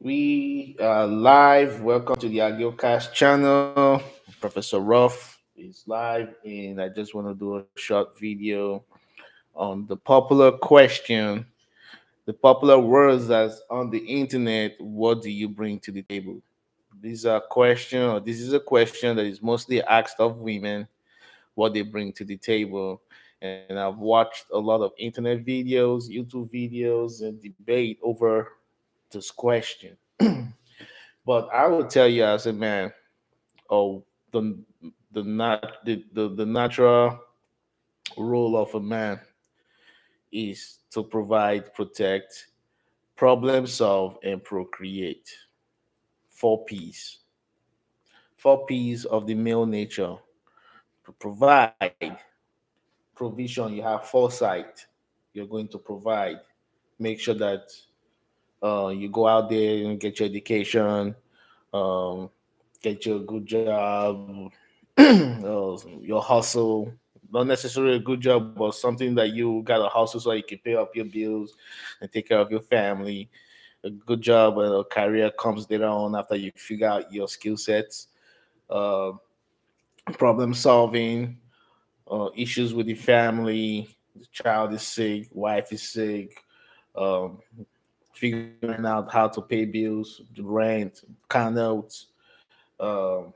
We are live. Welcome to the AgioCast channel. Professor Ruff is live, and I just want to do a short video on the popular question, the popular words that's on the internet. What do you bring to the table? This is a question that is mostly asked of women, what they bring to the table. And I've watched a lot of internet videos, YouTube videos, and debate over this question. But I would tell you as a man, oh, the the natural role of a man is to provide, protect, problem solve, and procreate. Four P's. Four P's of the male nature. Provide provision. You have foresight. You're going to provide. Make sure that you go out there and get your education, um, get your good job, your hustle. Not necessarily a good job, but something that you got a hustle so you can pay up your bills and take care of your family. A good job and a career comes later on after you figure out your skill sets. Uh, Problem solving, issues with the family, the child is sick, wife is sick, um, figuring out how to pay bills, the rent, car notes, um,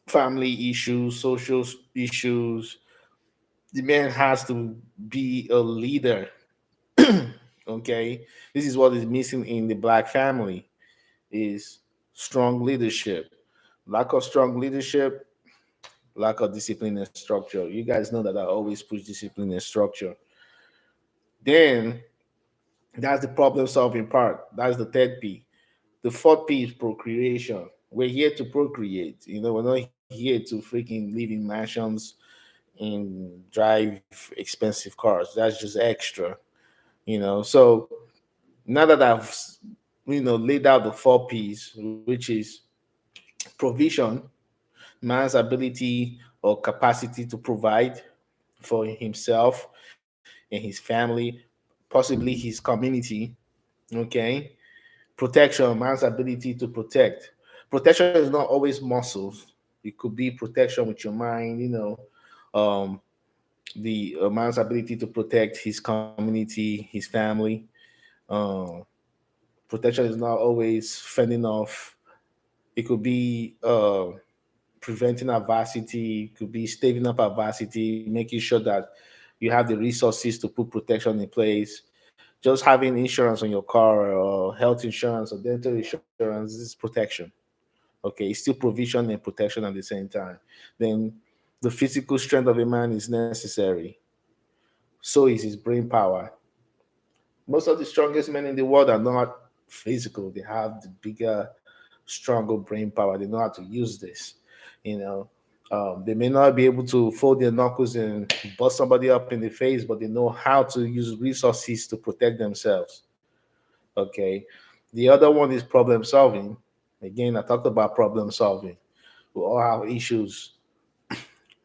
family issues, social issues. The man has to be a leader. Okay, this is what is missing in the black family is strong leadership. Lack of strong leadership, lack of discipline and structure. You guys know that I always push discipline and structure. Then that's the problem solving part. That's the third P. The fourth P is procreation. We're here to procreate. We're not here to freaking live in mansions and drive expensive cars. That's just extra. So now that I've laid out the four P's, which is provision, man's ability or capacity to provide for himself and his family, possibly his community. Okay, protection, man's ability to protect. Protection is not always muscles. It could be protection with your mind. Um, the man's ability to protect his community, his family. Um, Protection is not always fending off. It could be preventing adversity. It could be staving up adversity, making sure that you have the resources to put protection in place. Just having insurance on your car or health insurance or dental insurance is protection. Okay, it's still provision and protection at the same time. Then the physical strength of a man is necessary. So is his brain power. Most of the strongest men in the world are not physical. They have the bigger, stronger brain power. They know how to use this. You know, they may not be able to fold their knuckles and bust somebody up in the face, but they know how to use resources to protect themselves. Okay. The other one is problem solving. Again, I talked about problem solving. We all have issues.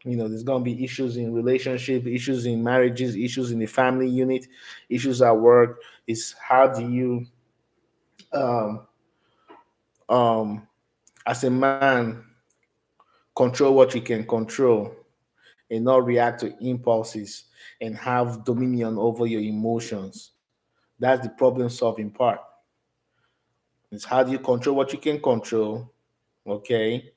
There's going to be issues in relationship, issues in marriages, issues in the family unit, issues at work. Is how do you um, um, as a man control what you can control and not react to impulses and have dominion over your emotions. That's the problem solving part. It's how do you control what you can control, okay,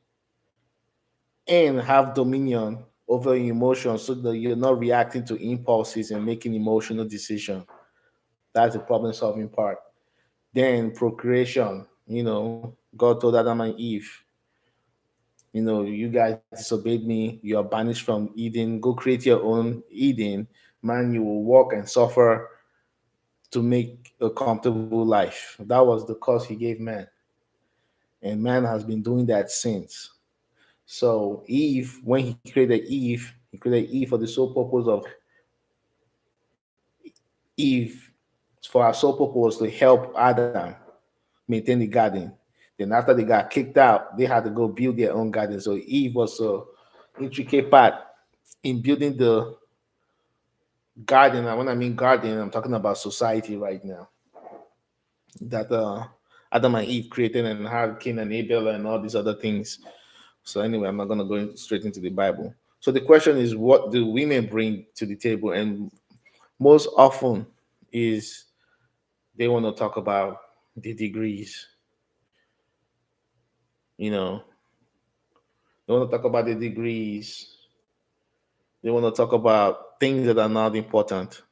and have dominion over your emotions so that you're not reacting to impulses and making emotional decisions. That's the problem solving part. Then procreation, God told Adam and Eve, you guys disobeyed me, you are banished from Eden, go create your own Eden. Man, you will walk and suffer to make a comfortable life. That was the cause he gave man. And man has been doing that since. So Eve, when he created Eve for the sole purpose of Eve, for our sole purpose to help Adam maintain the garden. Then after they got kicked out, they had to go build their own garden. So Eve was a intricate part in building the garden. And when I mean garden, I'm talking about society right now. That Adam and Eve created and had Cain and Abel and all these other things. So anyway, I'm not gonna go straight into the Bible. So the question is, what do women bring to the table? And most often is they want to talk about the degrees. You know, they want to talk about the degrees. They want to talk about things that are not important.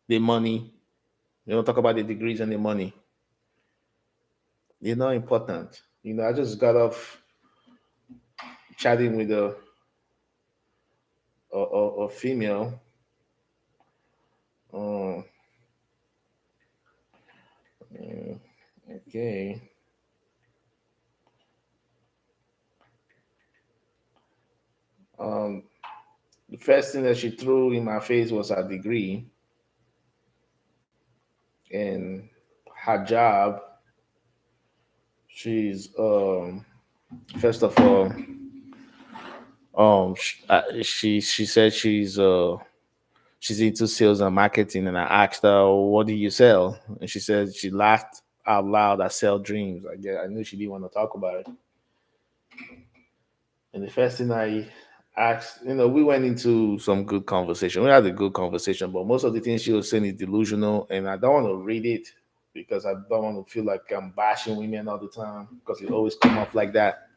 The money. They want to talk about the degrees and the money. They're not important. I just got off chatting with a female. Uh, okay. Um, the first thing that she threw in my face was her degree and her job. She's first of all, she said she's into sales and marketing, and I asked her, "What do you sell?" And she said she laughed out loud. I sell dreams. I knew she didn't want to talk about it. And the first thing I asked, we went into some good conversation. We had a good conversation, but most of the things she was saying is delusional, and I don't want to read it because I don't want to feel like I'm bashing women all the time because it always come off like that.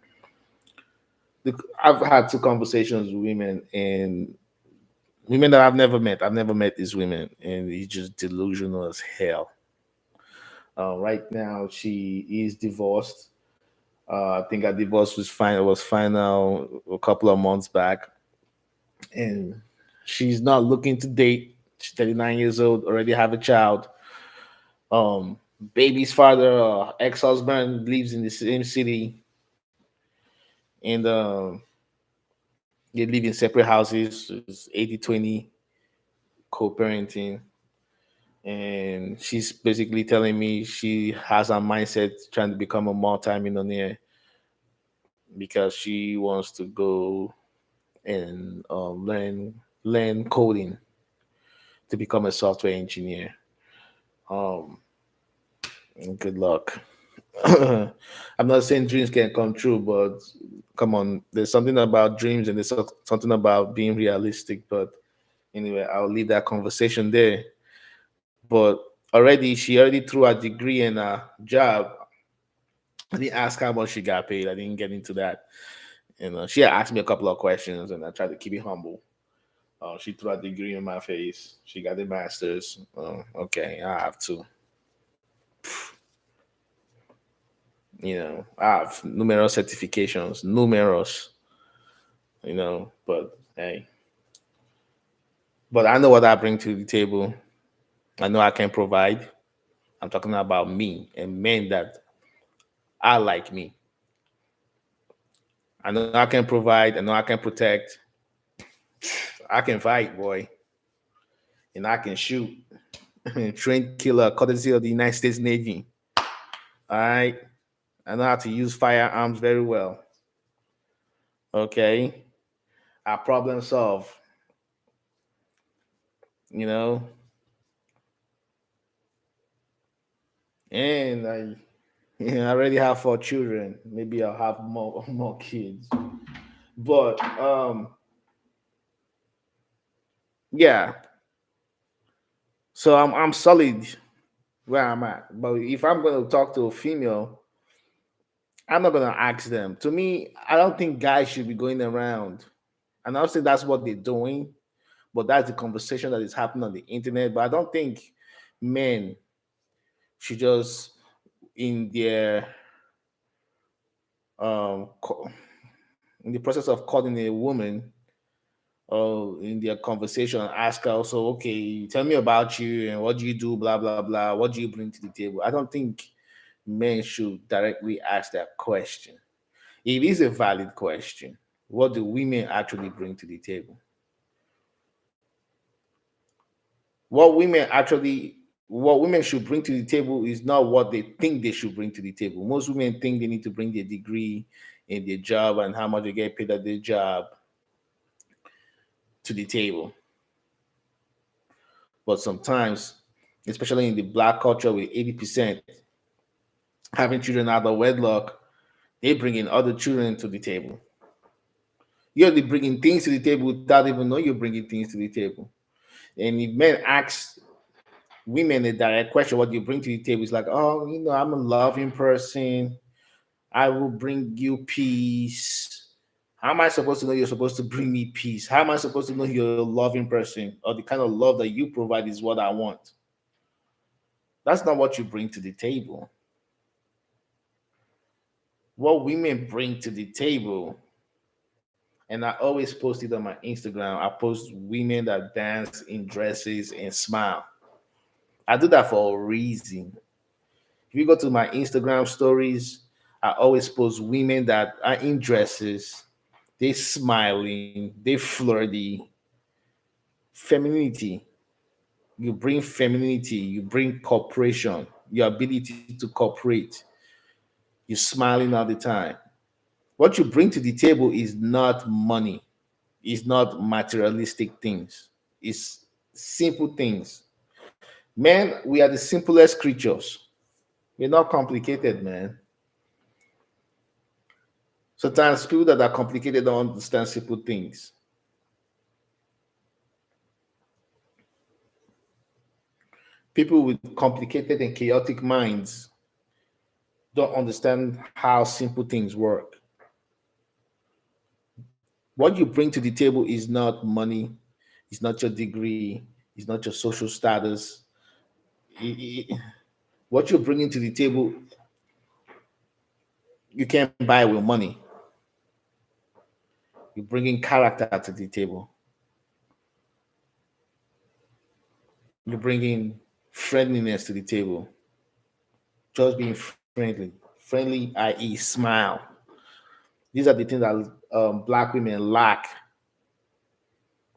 I've had two conversations with women, and women that I've never met. I've never met these women, and it's just delusional as hell. Right now, she is divorced. I think her divorce was final a couple of months back, and she's not looking to date. She's 39 years old, already have a child. Baby's father, ex-husband, lives in the same city, and they live in separate houses. It's 80-20 co-parenting, and she's basically telling me she has a mindset trying to become a multi-millionaire because she wants to go and learn coding to become a software engineer. Um, Good luck. I'm not saying dreams can come true, but come on, there's something about dreams and there's something about being realistic. But anyway, I'll leave that conversation there. But she already threw a degree and a job. I didn't ask how much she got paid. I didn't get into that. And she had asked me a couple of questions, and I tried to keep it humble. She threw a degree in my face. She got a master's. Okay, I have to. I have numerous certifications, numerous. But hey, but I know what I bring to the table. I know I can provide. I'm talking about me and men that are like me. I know I can provide. I know I can protect. I can fight, boy, and I can shoot. Trained killer, courtesy of the United States Navy. All right, I know how to use firearms very well. Okay, I problem solve. You know, and I already have 4 children. Maybe I'll have more kids. But yeah. So I'm solid where I'm at. But if I'm gonna talk to a female, I'm not gonna ask them. To me, I don't think guys should be going around. And I'll say that's what they're doing, but that's the conversation that is happening on the internet. But I don't think men should just in their co- in the process of calling a woman or in their conversation ask her also, okay, tell me about you and what do you do, blah blah blah. What do you bring to the table? I don't think men should directly ask that question. It is a valid question. What do women actually bring to the table? What women should bring to the table is not what they think they should bring to the table. Most women think they need to bring their degree and their job and how much they get paid at their job to the table. But sometimes, especially in the black culture with 80%, having children out of wedlock, they bring in other children to the table. You're only bringing things to the table without even know you're bringing things to the table. And if men ask women a direct question, what you bring to the table is like, oh, I'm a loving person. I will bring you peace. How am I supposed to know you're supposed to bring me peace? How am I supposed to know you're a loving person or the kind of love that you provide is what I want? That's not what you bring to the table. What women bring to the table, and I always post it on my Instagram, I post women that dance in dresses and smile. I do that for a reason. If you go to my Instagram stories, I always post women that are in dresses, they smiling, they flirty, femininity. You bring femininity, you bring cooperation, your ability to cooperate. You're smiling all the time. What you bring to the table is not money, it's not materialistic things, it's simple things. Men, we are the simplest creatures. We're not complicated, man. Sometimes people that are complicated don't understand simple things. People with complicated and chaotic minds don't understand how simple things work. What you bring to the table is not money, it's not your degree, it's not your social status. I- I- what you're bringing to the table, you can't buy with money. You're bringing character to the table. You're bringing friendliness to the table. Just being friendly. Friendly, i.e., smile. These are the things that black women lack.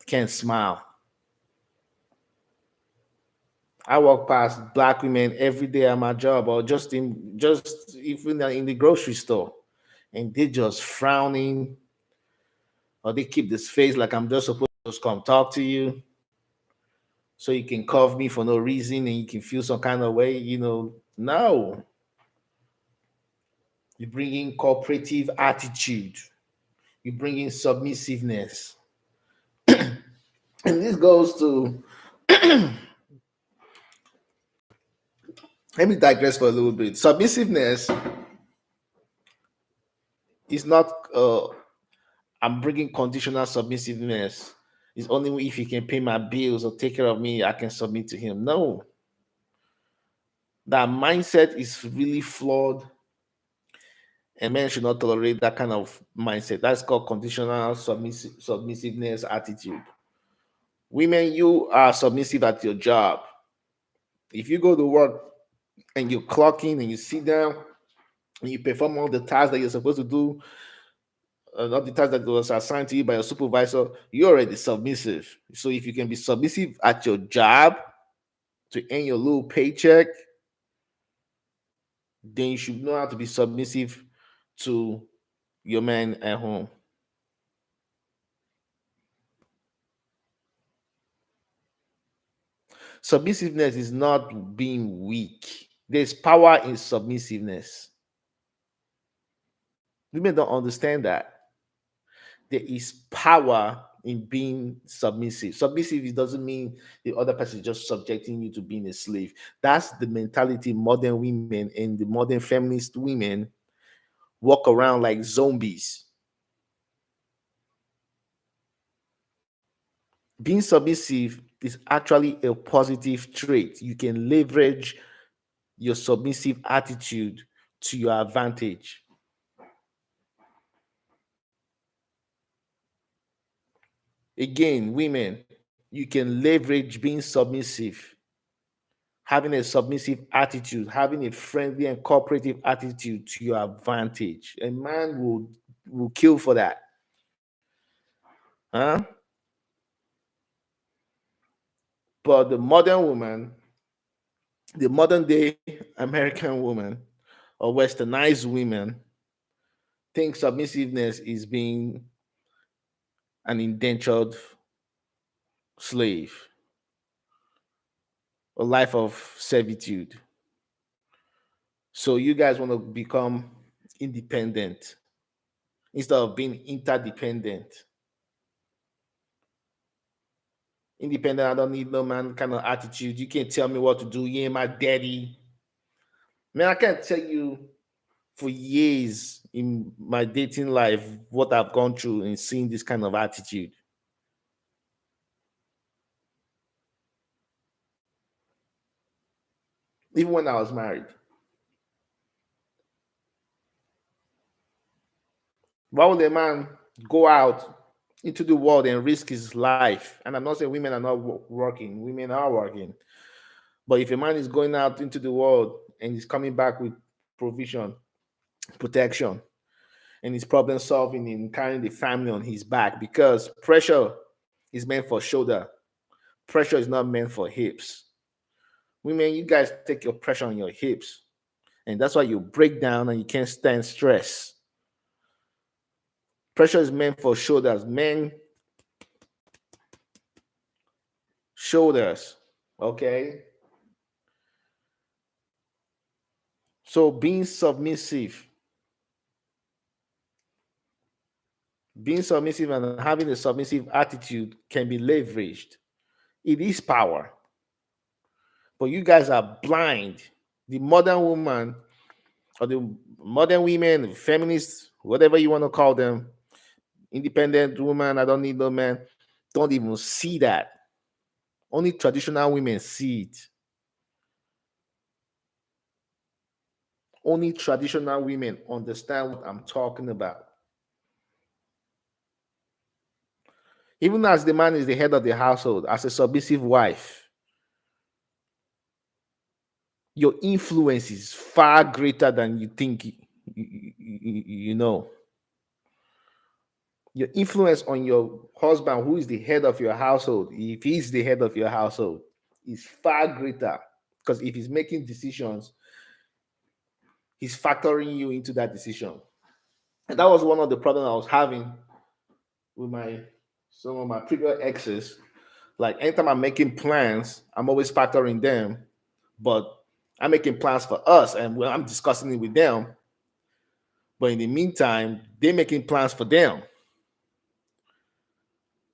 Can't smile. I walk past black women every day at my job, or just even in the grocery store, and they just frowning, or they keep this face like I'm just supposed to just come talk to you, so you can cuff me for no reason, and you can feel some kind of way. No, you bring in cooperative attitude, you bring in submissiveness, and this goes to. Let me digress for a little bit. Submissiveness is not I'm bringing conditional submissiveness. It's only if he can pay my bills or take care of me, I can submit to him. No, that mindset is really flawed, and men should not tolerate that kind of mindset. That's called conditional submissiveness attitude. Women, you are submissive at your job. If you go to work and you clock in and you sit down and you perform all the tasks that you're supposed to do, not the task that was assigned to you by your supervisor, you're already submissive. So if you can be submissive at your job to earn your little paycheck, then you should know how to be submissive to your man at home. Submissiveness is not being weak. There's power in submissiveness. Women don't understand that. There is power in being submissive. Submissive, it doesn't mean the other person is just subjecting you to being a slave. That's the mentality modern women and the modern feminist women walk around like zombies. Being submissive is actually a positive trait. You can leverage your submissive attitude to your advantage. Again, women, you can leverage being submissive, having a submissive attitude, having a friendly and cooperative attitude to your advantage. A man will kill for that. Huh? But the modern woman, the modern day American woman or westernized women think submissiveness is being an indentured slave, a life of servitude. So you guys want to become independent instead of being interdependent. Independent, I don't need no man kind of attitude. You can't tell me what to do. You ain't my daddy. Man, I can't tell you for years in my dating life what I've gone through in seeing this kind of attitude. Even when I was married. Why would a man go out into the world and risk his life? And I'm not saying women are not working, women are working. But if a man is going out into the world and he's coming back with provision, protection, and his problem solving and carrying the family on his back, because pressure is meant for shoulder, pressure is not meant for hips. Women, you guys take your pressure on your hips, and that's why you break down and you can't stand stress. Pressure is meant for shoulders, men, shoulders. Okay. So being submissive and having a submissive attitude can be leveraged. It is power. But you guys are blind. The modern woman or the modern women, feminists, whatever you want to call them, independent woman, I don't need no man, don't even see that. Only traditional women see it. Only traditional women understand what I'm talking about. Even as the man is the head of the household, as a submissive wife, your influence is far greater than you think you know. Your influence on your husband, who is the head of your household, if he's the head of your household, is far greater. Because if he's making decisions, he's factoring you into that decision. And that was one of the problems I was having with my some of my previous exes. Like anytime I'm making plans, I'm always factoring them, but I'm making plans for us and when I'm discussing it with them. But in the meantime, they're making plans for them.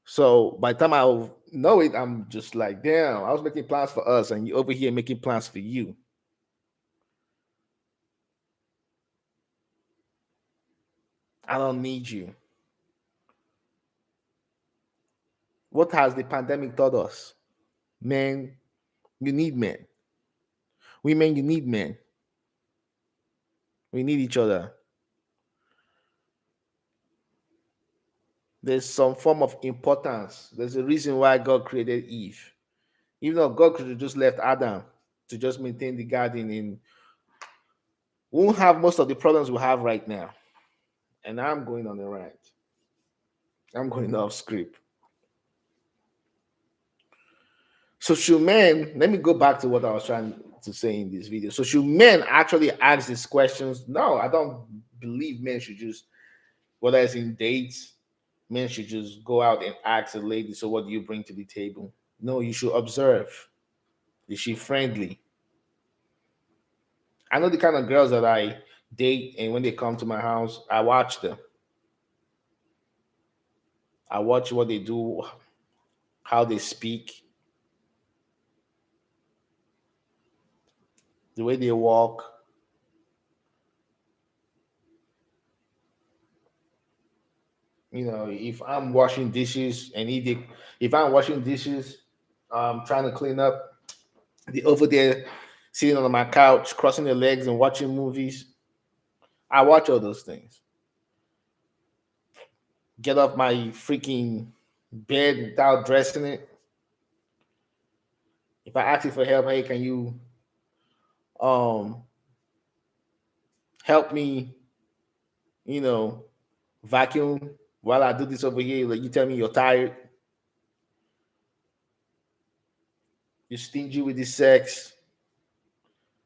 So by the time I know it, I'm just like, damn, I was making plans for us, and you over here making plans for you. I don't need you. What has the pandemic taught us? Men, you need men. Women, you need men. We need each other. There's some form of importance. There's a reason why God created Eve. Even though God could have just left Adam to just maintain the garden, and we won't have most of the problems we have right now. And I'm going on a rant. I'm going off script. So should men, let me go back to what I was trying to say in this video. So should men actually ask these questions? No, I don't believe men should just, whether it's in dates, men should just go out and ask a lady, so what do you bring to the table? No, you should observe. Is she friendly? I know the kind of girls that I date, and when they come to my house, I watch them. I watch what they do, how they speak, the way they walk. If I'm washing dishes and if I'm washing dishes, trying to clean up, the over there sitting on my couch, crossing their legs and watching movies. I watch all those things. Get off my freaking bed without dressing it. If I ask you for help, hey, can you um help me, you know, vacuum while I do this over here? Like you tell me you're tired, you're stingy with the sex.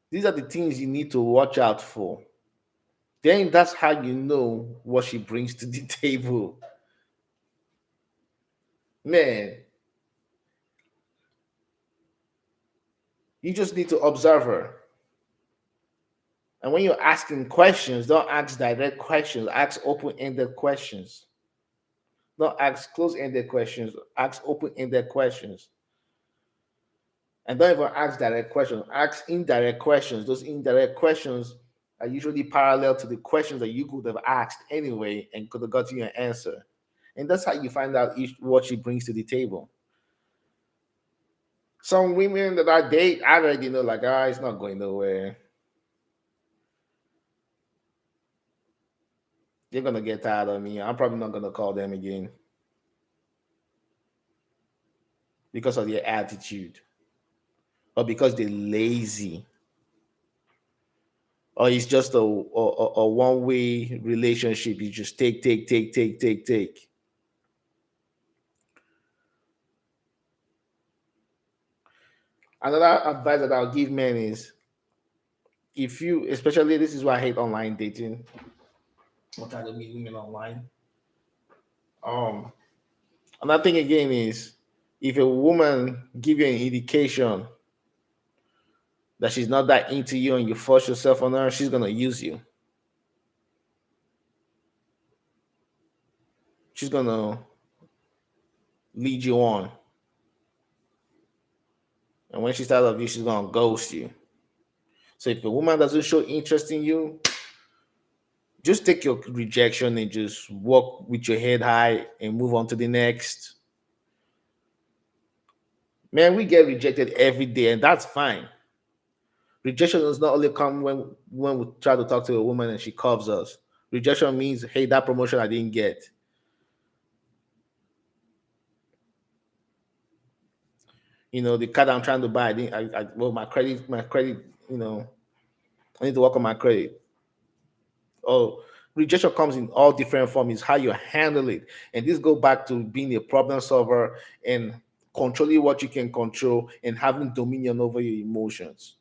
These are the things you need to watch out for. Then that's how you know what she brings to the table. Man, you just need to observe her. And when you're asking questions, don't ask direct questions, ask open-ended questions. Don't ask close-ended questions, ask open-ended questions. And don't even ask direct questions, ask indirect questions. Those indirect questions are usually parallel to the questions that you could have asked anyway and could have gotten you an answer. And that's how you find out what she brings to the table. Some women that I date, I already know, like, it's not going nowhere. They're gonna get tired of me. I'm probably not gonna call them again because of their attitude, or because they're lazy, or it's just a one-way relationship. You just take, take, take, take, take, take. Another advice that I'll give men is, if you, especially, this is why I hate online dating. What I don't meet women online. Um, Another thing again is, if a woman give you an indication that she's not that into you and you force yourself on her, she's gonna use you. She's gonna lead you on. And when she's tired of you, she's gonna ghost you. So if a woman doesn't show interest in you, just take your rejection and just walk with your head high and move on to the next. Man, we get rejected every day, and that's fine. Rejection does not only come when we try to talk to a woman and she curves us. Rejection means, hey, that promotion I didn't get. The car that I'm trying to buy, I didn't. Well, my credit. I need to work on my credit. Oh, rejection comes in all different forms. It's how you handle it, and this go back to being a problem solver and controlling what you can control and having dominion over your emotions.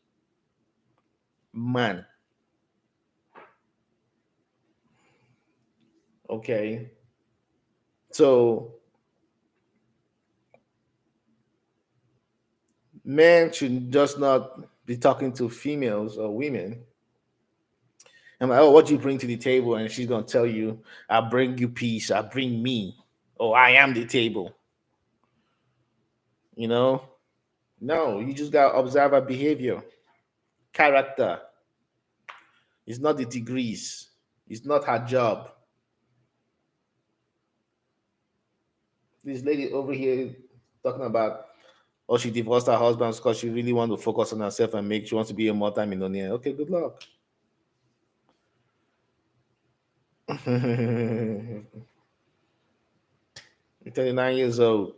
Man, okay. So men should just not be talking to females or women. I'm like, oh, what do you bring to the table? And she's gonna tell you, I bring you peace, I bring me. Oh, I am the table. You know? No, you just gotta observe her behavior, character. It's not the degrees. It's not her job. This lady over here talking about, oh, she divorced her husband because she really wants to focus on herself and she wants to be a multi-millionaire. Okay, good luck. You're 39 years old.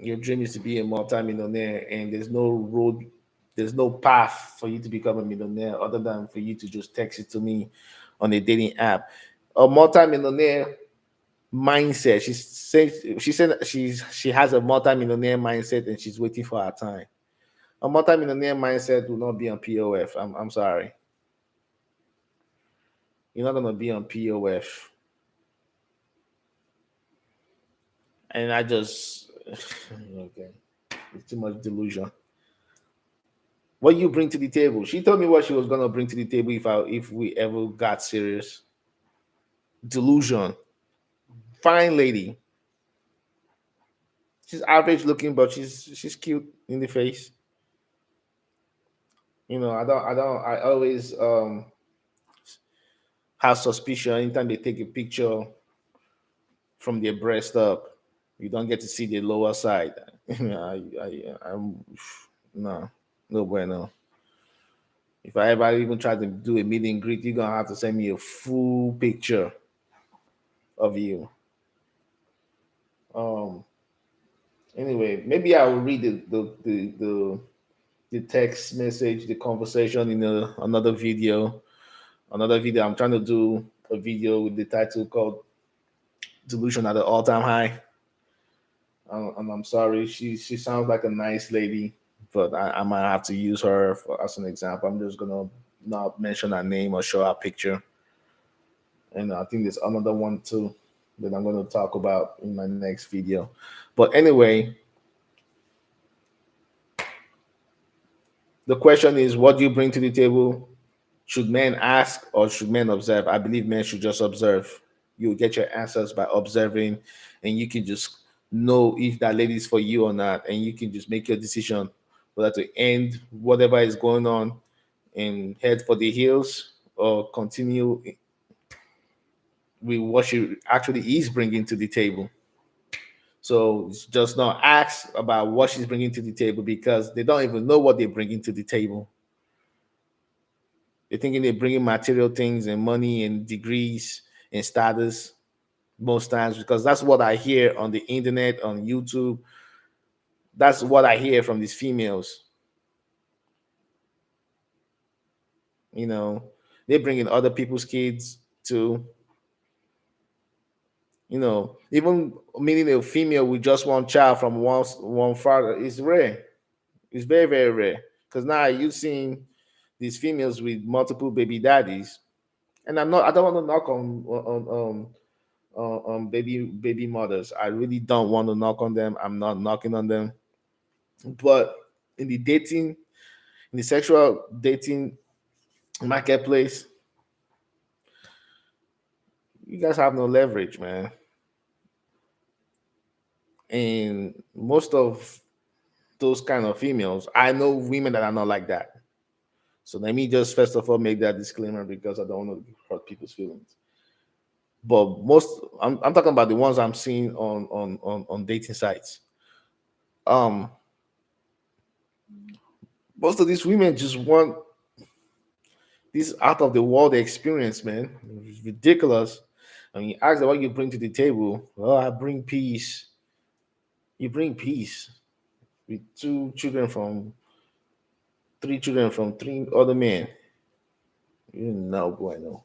Your dream is to be a multi-millionaire, and there's no road, there's no path for you to become a millionaire other than for you to just text it to me on a dating app. A multi-millionaire mindset. She said she has a multi-millionaire mindset and she's waiting for her time. A multi-millionaire mindset will not be on POF. I'm sorry. You're not gonna be on POF. And I just okay. It's too much delusion. What you bring to the table? She told me what she was gonna bring to the table if we ever got serious. Delusion. Fine lady. She's average looking, but she's cute in the face. I always have suspicion anytime they take a picture from their breast up. You don't get to see the lower side. I'm no, no bueno. If I ever even try to do a meet and greet, you're gonna have to send me a full picture of you. Um. Anyway, maybe I will read the text message, the conversation in another video. Another video. I'm trying to do a video with the title called "Delusion at the All-Time High." And I'm sorry, she sounds like a nice lady, but I might have to use her as an example. I'm just gonna not mention her name or show her picture. And I think there's another one too that I'm going to talk about in my next video. But anyway, The question is, what do you bring to the table? Should men ask or should men observe? I believe men should just observe. You'll get your answers by observing, and you can just know if that lady is for you or not, and you can just make your decision whether to end whatever is going on and head for the hills or continue with what she actually is bringing to the table. So it's just not ask about what she's bringing to the table because they don't even know what they're bringing to the table. They're thinking they're bringing material things and money and degrees and status most times because that's what I hear on the internet, on YouTube. That's what I hear from these females. You know, they bring in other people's kids too. You know, even meeting a female with just one child from one father is rare. It's very very rare because now you've seen these females with multiple baby daddies, and I don't want to knock on baby mothers. I really don't want to knock on them. I'm not knocking on them, but in the dating, in the sexual dating marketplace, you guys have no leverage, man. And most of those kind of females, I know women that are not like that. So let me just first of all make that disclaimer because I don't want to hurt people's feelings. But I'm talking about the ones I'm seeing on dating sites. Um, most of these women just want this out of the world experience, man. It's ridiculous. I mean, ask them what you bring to the table. Well, I bring peace. You bring peace with three children from three other men. You know, boy, no.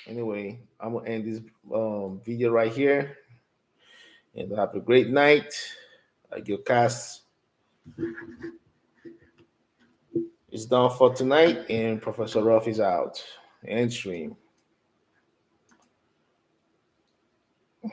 Anyway, I'm gonna end this video right here, and have a great night. Your cast is done for tonight, and Professor Ruff is out. End stream.